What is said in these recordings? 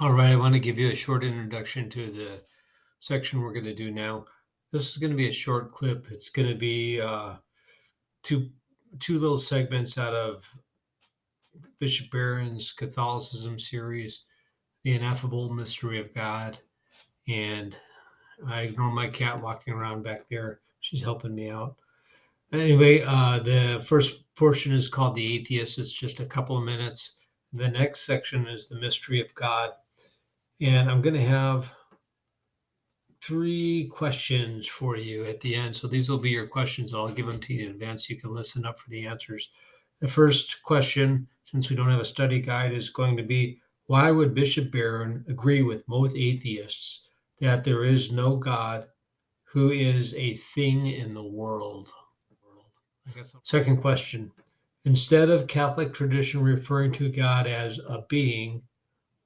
All right, I want to give you a short introduction to the section we're going to do now. This is going to be a short clip. It's going to be two two little segments out of Bishop Barron's Catholicism series, The Ineffable Mystery of God. And I ignore my cat walking around back there. She's helping me out. Anyway, the first portion is called The Atheist. It's just a couple of minutes. The next section is The Mystery of God. And I'm going to have three questions for you at the end. So these will be your questions. I'll give them to you in advance so you can listen up for the answers. The first question, since we don't have a study guide, is going to be why would Bishop Barron agree with most atheists that there is no God who is a thing in the world? Second question, instead of Catholic tradition referring to God as a being,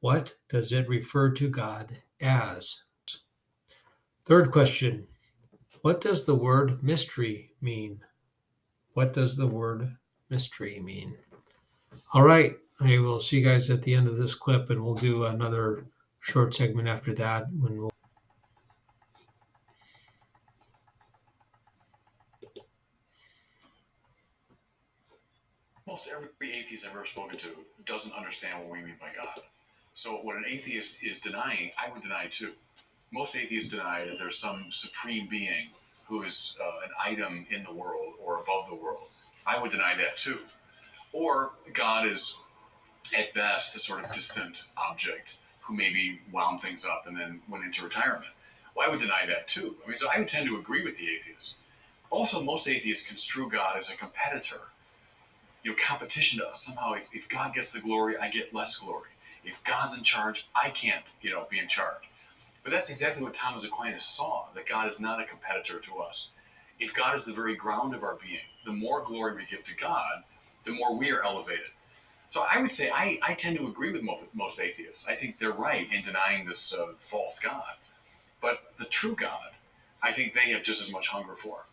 what does it refer to God as? Third question, what does the word mystery mean? What does the word mystery mean? All right. I will see you guys at the end of this clip, and we'll do another short segment after that when we'll. Most every atheist I've ever spoken to doesn't understand what we mean by God. So what an atheist is denying, I would deny too. Most atheists deny that there's some supreme being who is an item in the world or above the world. I would deny that too. Or God is, at best, a sort of distant object who maybe wound things up and then went into retirement. Well, I would deny that too. I mean, so I would tend to agree with the atheists. Also, most atheists construe God as a competitor, competition to us. Somehow, if God gets the glory, I get less glory. If God's in charge, I can't, be in charge. But that's exactly what Thomas Aquinas saw, that God is not a competitor to us. If God is the very ground of our being, the more glory we give to God, the more we are elevated. So I would say I tend to agree with most atheists. I think they're right in denying this false God. But the true God, I think they have just as much hunger for.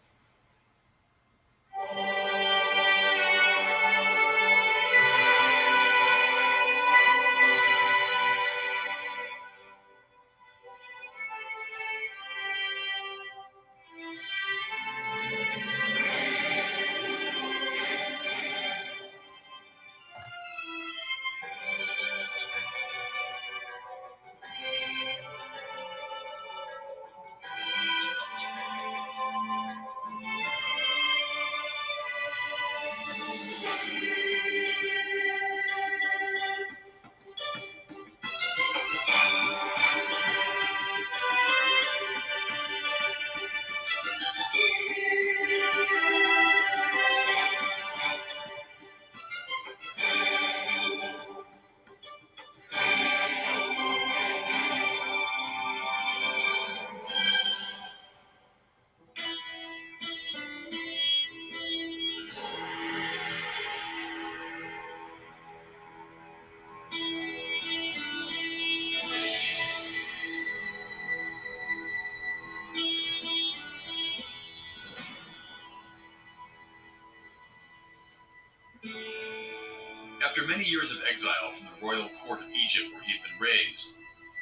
After many years of exile from the royal court of Egypt where he had been raised,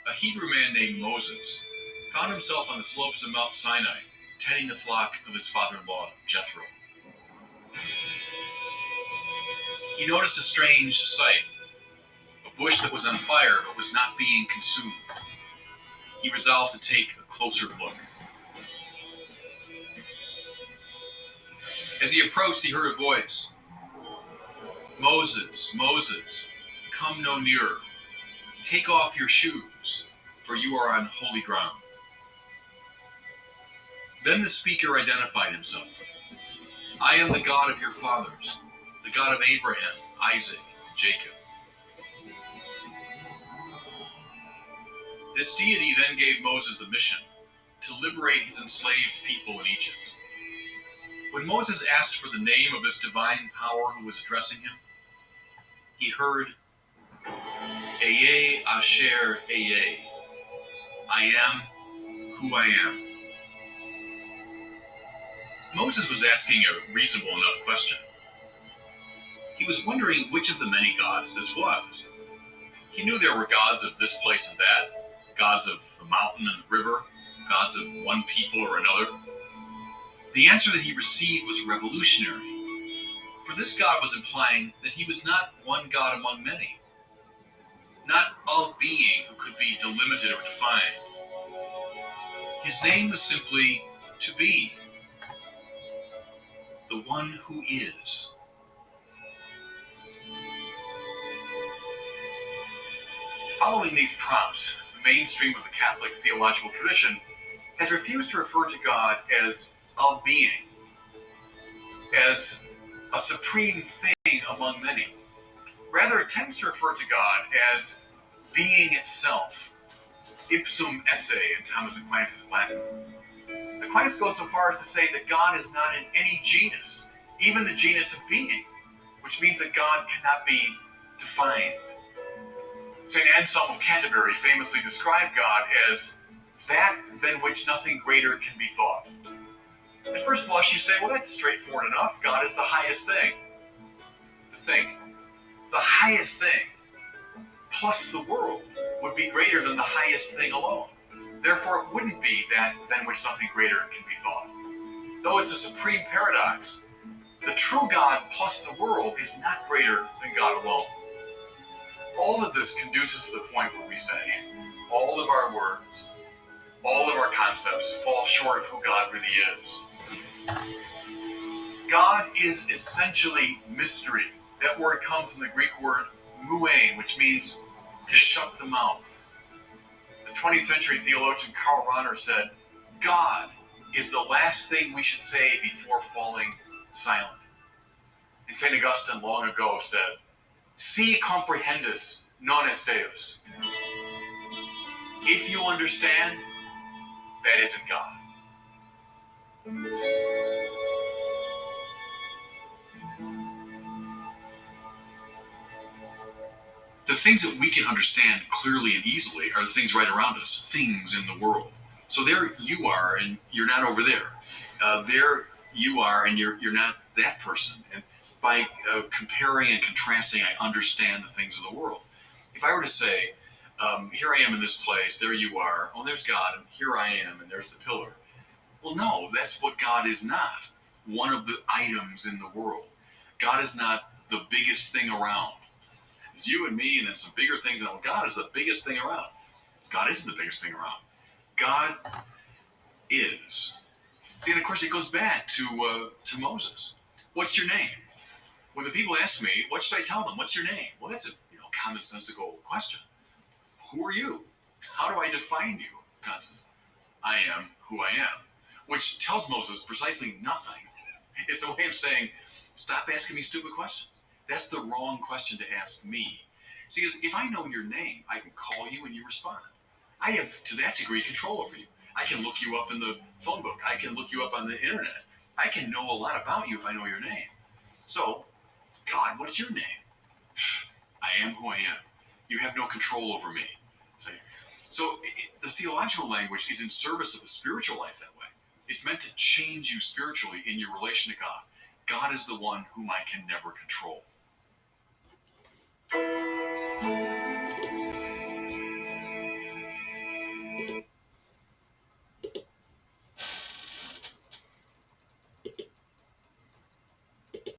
a Hebrew man named Moses found himself on the slopes of Mount Sinai, tending the flock of his father-in-law, Jethro. He noticed a strange sight, a bush that was on fire but was not being consumed. He resolved to take a closer look. As he approached, he heard a voice. Moses, Moses, come no nearer. Take off your shoes, for you are on holy ground. Then the speaker identified himself. I am the God of your fathers, the God of Abraham, Isaac, and Jacob. This deity then gave Moses the mission to liberate his enslaved people in Egypt. When Moses asked for the name of this divine power who was addressing him, he heard, Eye Asher Eye, I am who I am. Moses was asking a reasonable enough question. He was wondering which of the many gods this was. He knew there were gods of this place and that, gods of the mountain and the river, gods of one people or another. The answer that he received was revolutionary, for this God was implying that he was not one God among many, not a being who could be delimited or defined. His name was simply to be, the one who is. Following these prompts, the mainstream of the Catholic theological tradition has refused to refer to God as a being, as a supreme thing among many. Rather, it tends to refer to God as being itself, ipsum esse in Thomas Aquinas' Latin. Aquinas goes so far as to say that God is not in any genus, even the genus of being, which means that God cannot be defined. St. Anselm of Canterbury famously described God as that than which nothing greater can be thought. At first blush, you say, well, that's straightforward enough. God is the highest thing. To think, the highest thing plus the world would be greater than the highest thing alone. Therefore, it wouldn't be that than which nothing greater can be thought. Though it's a supreme paradox, the true God plus the world is not greater than God alone. All of this conduces to the point where we say, all of our words, all of our concepts fall short of who God really is. God is essentially mystery. That word comes from the Greek word muein, which means to shut the mouth. The 20th century theologian Karl Rahner said, God is the last thing we should say before falling silent. And St. Augustine long ago said, Si comprehendus, non est Deus. If you understand, that isn't God. The things that we can understand clearly and easily are the things right around us, things in the world. So there you are, and you're not over there. There you are, and you're not that person. And by comparing and contrasting, I understand the things of the world. If I were to say, here I am in this place, there you are, oh, there's God, and here I am, and there's the pillar. Well, no, that's what God is not. One of the items in the world. God is not the biggest thing around. It's you and me, and then some bigger things. And God is the biggest thing around. God isn't the biggest thing around. God is. See, and of course, it goes back to Moses. What's your name? When the people ask me, what should I tell them? What's your name? Well, that's a commonsensical question. Who are you? How do I define you? God says, I am who I am, which tells Moses precisely nothing. It's a way of saying, stop asking me stupid questions. That's the wrong question to ask me. See, if I know your name, I can call you and you respond. I have, to that degree, control over you. I can look you up in the phone book. I can look you up on the internet. I can know a lot about you if I know your name. So, God, what's your name? I am who I am. You have no control over me. So the theological language is in service of the spiritual life that way. It's meant to change you spiritually in your relation to God. God is the one whom I can never control.